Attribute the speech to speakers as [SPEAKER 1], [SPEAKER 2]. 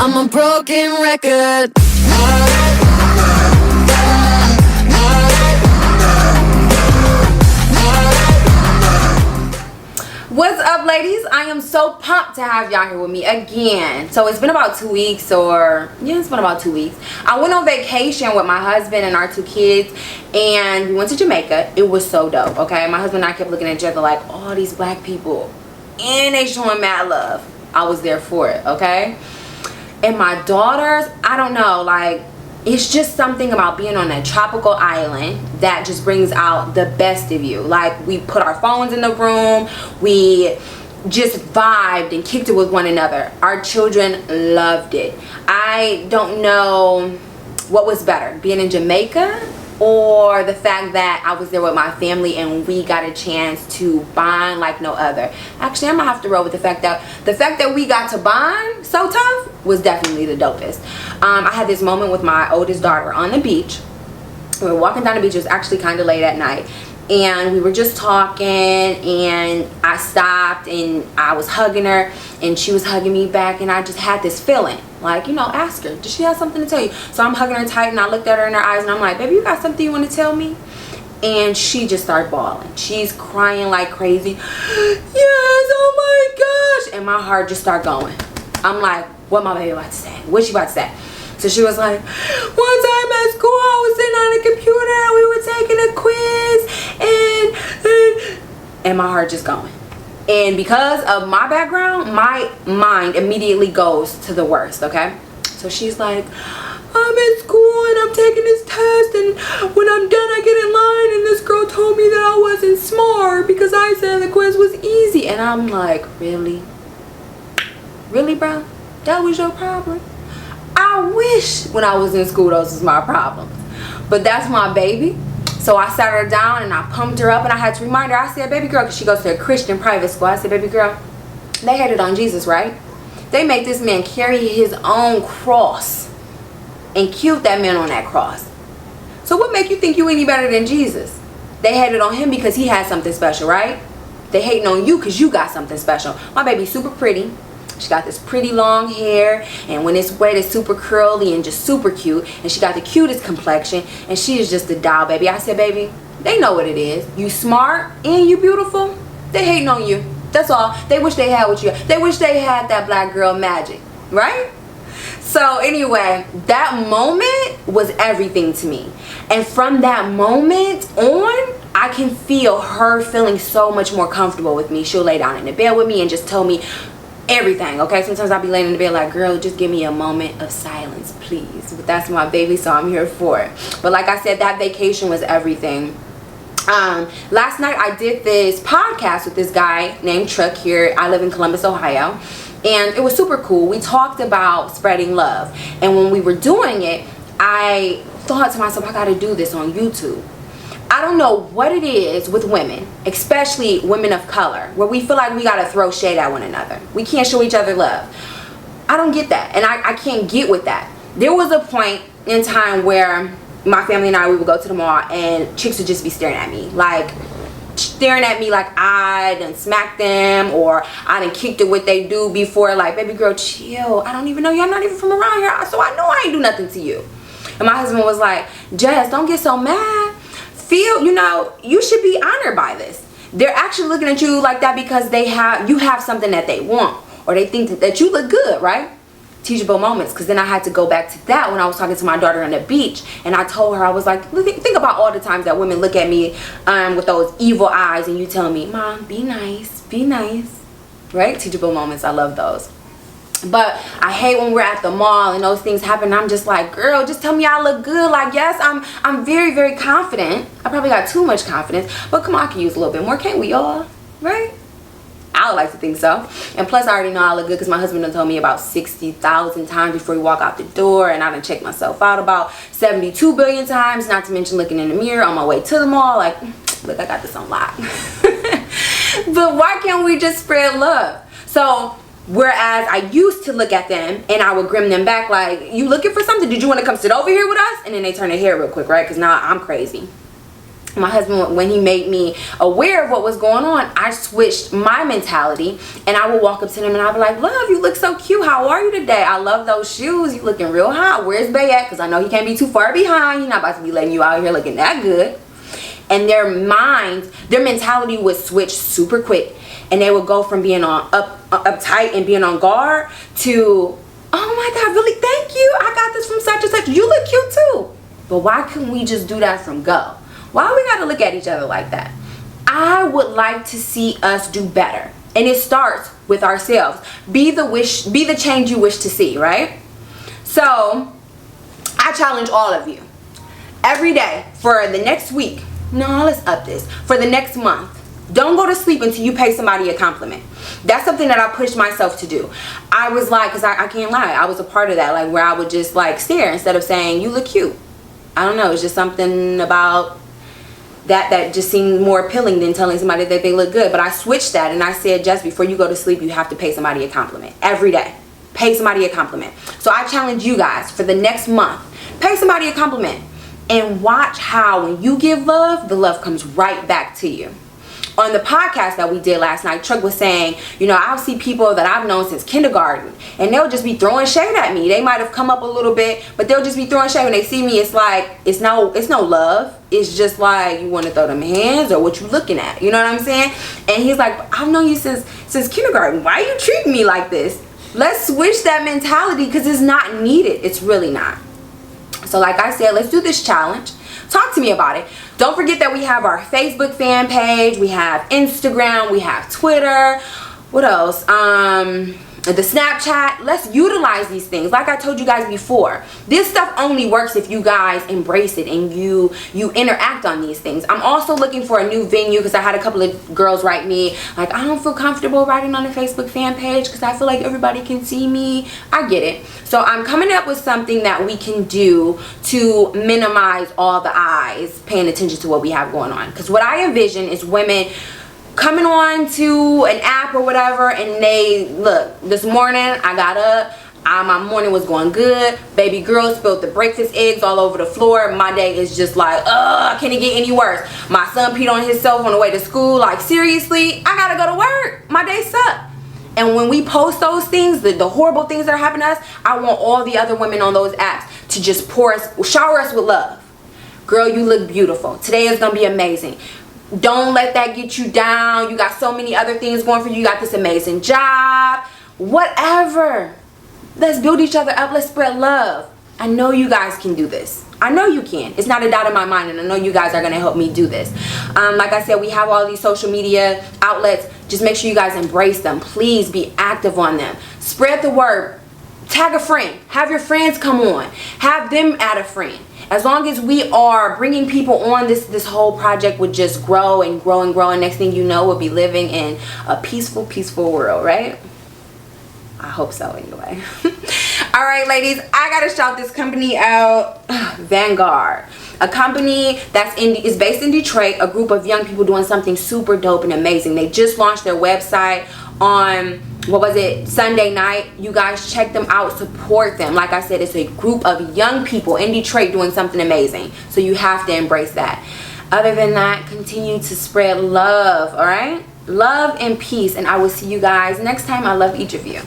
[SPEAKER 1] I'm a broken record.
[SPEAKER 2] What's up, ladies? I am so pumped to have y'all here with me again. So it's been about 2 weeks, it's been about 2 weeks. I went on vacation with my husband and our 2 kids, and we went to Jamaica. It was so dope, okay? My husband and I kept looking at each other like, all these black people, and they showing mad love. I was there for it, okay? And my daughters, I don't know, like, it's just something about being on a tropical island that just brings out the best of you. Like, we put our phones in the room, we just vibed and kicked it with one another. Our children loved it. I don't know what was better, being in Jamaica or the fact that I was there with my family and we got a chance to bond like no other. Actually, I'm gonna have to roll with the fact that we got to bond so tough was definitely the dopest. I had this moment with my oldest daughter on the beach. We were walking down the beach. It was actually kind of late at night, and we were just talking, and I stopped and I was hugging her and she was hugging me back, and I just had this feeling like, you know, ask her, does she have something to tell you? So I'm hugging her tight and I looked at her in her eyes and I'm like, baby, you got something you want to tell me? And she just started bawling. She's crying like crazy. Yes, oh my gosh. And my heart just started going. I'm like, what my baby about to say? What's she about to say? So she was like, one time at school I was sitting on the computer and we were taking a quiz and my heart just going. And because of my background, my mind immediately goes to the worst, okay? So she's like, I'm in school and I'm taking this test, and when I'm done I get in line and this girl told me that I wasn't smart because I said the quiz was easy. And I'm like, really? Really, bro? That was your problem? I wish when I was in school those was my problems. But that's my baby. So I sat her down and I pumped her up and I had to remind her. I said, baby girl, because she goes to a Christian private school. I said, baby girl, they hated on Jesus, right? They make this man carry his own cross and killed that man on that cross. So what make you think you any better than Jesus? They hated on him because he had something special, right? They hating on you because you got something special. My baby's super pretty. She got this pretty long hair, and when it's wet it's super curly and just super cute, and she got the cutest complexion, and she is just a doll, baby. I said, baby, they know what it is. You smart and you beautiful. They hating on you. That's all. They wish they had what you had. They wish they had that black girl magic, right? So anyway, that moment was everything to me. And from that moment on, I can feel her feeling so much more comfortable with me. She'll lay down in the bed with me and just tell me everything, okay? Sometimes I'll be laying in the bed like, girl, just give me a moment of silence, please. But that's my baby, so I'm here for it. But like I said, that vacation was everything. Last night I did this podcast with this guy named Truck here. I live in Columbus, Ohio. And it was super cool. We talked about spreading love. And when we were doing it, I thought to myself, I gotta do this on YouTube. I don't know what it is with women, especially women of color, where we feel like we gotta throw shade at one another. We can't show each other love. I don't get that, and I can't get with that. There was a point in time where my family and I, we would go to the mall and chicks would just be staring at me like I done smacked them, or I done kicked it what they do before. Like, baby girl, chill. I don't even know you. I'm not even from around here, so I know I ain't do nothing to you. And my husband was like, Jess, don't get so mad. You know, you should be honored by this. They're actually looking at you like that because you have something that they want, or they think that you look good, right? Teachable moments. Because then I had to go back to that when I was talking to my daughter on the beach, and I told her, I was like, think about all the times that women look at me with those evil eyes, and you tell me, Mom, be nice, right? Teachable moments. I love those. But I hate when we're at the mall and those things happen. I'm just like, girl, just tell me I look good. Like, yes, I'm very, very confident. I probably got too much confidence, but come on, I can use a little bit more, can't we all? Right? I would like to think so. And plus, I already know I look good because my husband done told me about 60,000 times before we walk out the door, and I done checked myself out about 72 billion times, not to mention looking in the mirror on my way to the mall. Like, look, I got this on lock. But why can't we just spread love? So whereas I used to look at them and I would grim them back like, you looking for something? Did you want to come sit over here with us? And then they turn their hair real quick, right? Because now I'm crazy. my husband, when he made me aware of what was going on, I switched my mentality, and I would walk up to him and I'd be like, love, you look so cute. How are you today? I love those shoes. You looking real hot. Where's Bay at? Because I know he can't be too far behind. He's not about to be letting you out here looking that good. And their mentality would switch super quick, and they would go from being on uptight and being on guard to, oh my God, really, thank you. I got this from such and such. You look cute too. But why couldn't we just do that from go? Why we gotta look at each other like that? I would like to see us do better. And it starts with ourselves. Be the change you wish to see, right? So I challenge all of you. Every day for the next week. No, let's up this. For the next month. Don't go to sleep until you pay somebody a compliment. That's something that I pushed myself to do. I was like, because I can't lie, I was a part of that, like where I would just like stare instead of saying, you look cute. I don't know, it's just something about that just seemed more appealing than telling somebody that they look good. But I switched that and I said, just before you go to sleep, you have to pay somebody a compliment. Every day. Pay somebody a compliment. So I challenge you guys for the next month. Pay somebody a compliment. And watch how when you give love, the love comes right back to you. On the podcast that we did last night, Truck was saying, you know, I'll see people that I've known since kindergarten, and they'll just be throwing shade at me. They might have come up a little bit, but they'll just be throwing shade. When they see me, it's like, it's no love. It's just like, you want to throw them hands, or what you looking at. You know what I'm saying? And he's like, I've known you since kindergarten. Why are you treating me like this? Let's switch that mentality, because it's not needed. It's really not. So like I said, let's do this challenge. Talk to me about it. Don't forget that we have our Facebook fan page, we have Instagram, we have Twitter. What else? The Snapchat. Let's utilize these things. Like I told you guys before, this stuff only works if you guys embrace it and you interact on these things. I'm also looking for a new venue, because I had a couple of girls write me like, I don't feel comfortable writing on the Facebook fan page because I feel like everybody can see me. I get it. So I'm coming up with something that we can do to minimize all the eyes paying attention to what we have going on. Because what I envision is women coming on to an app or whatever, and they look, this morning I got up, my morning was going good, baby girl spilled the breakfast eggs all over the floor. My day is just like, can it get any worse? My son peed on himself on the way to school. Like, seriously, I gotta go to work. My day sucked. And when we post those things, the horrible things that are happening to us, I want all the other women on those apps to just shower us with love. Girl, you look beautiful. Today is gonna be amazing. Don't let that get you down. You got so many other things going for you. You got this amazing job. Whatever. Let's build each other up. Let's spread love. I know you guys can do this. I know you can. It's not a doubt in my mind, and I know you guys are going to help me do this. Like I said, we have all these social media outlets. Just make sure you guys embrace them. Please be active on them. Spread the word. Tag a friend. Have your friends come on. Have them add a friend. As long as we are bringing people on, this whole project would just grow and grow and grow, and next thing you know, we'll be living in a peaceful world, right? I hope so anyway. All right, ladies, I gotta shout this company out. Vanguard, a company is based in Detroit, a group of young people doing something super dope and amazing. They just launched their website on, what was it, Sunday night. You guys check them out, support them. Like I said, it's a group of young people in Detroit doing something amazing, so you have to embrace that. Other than that, continue to spread love. All right, love and peace, and I will see you guys next time. I love each of you.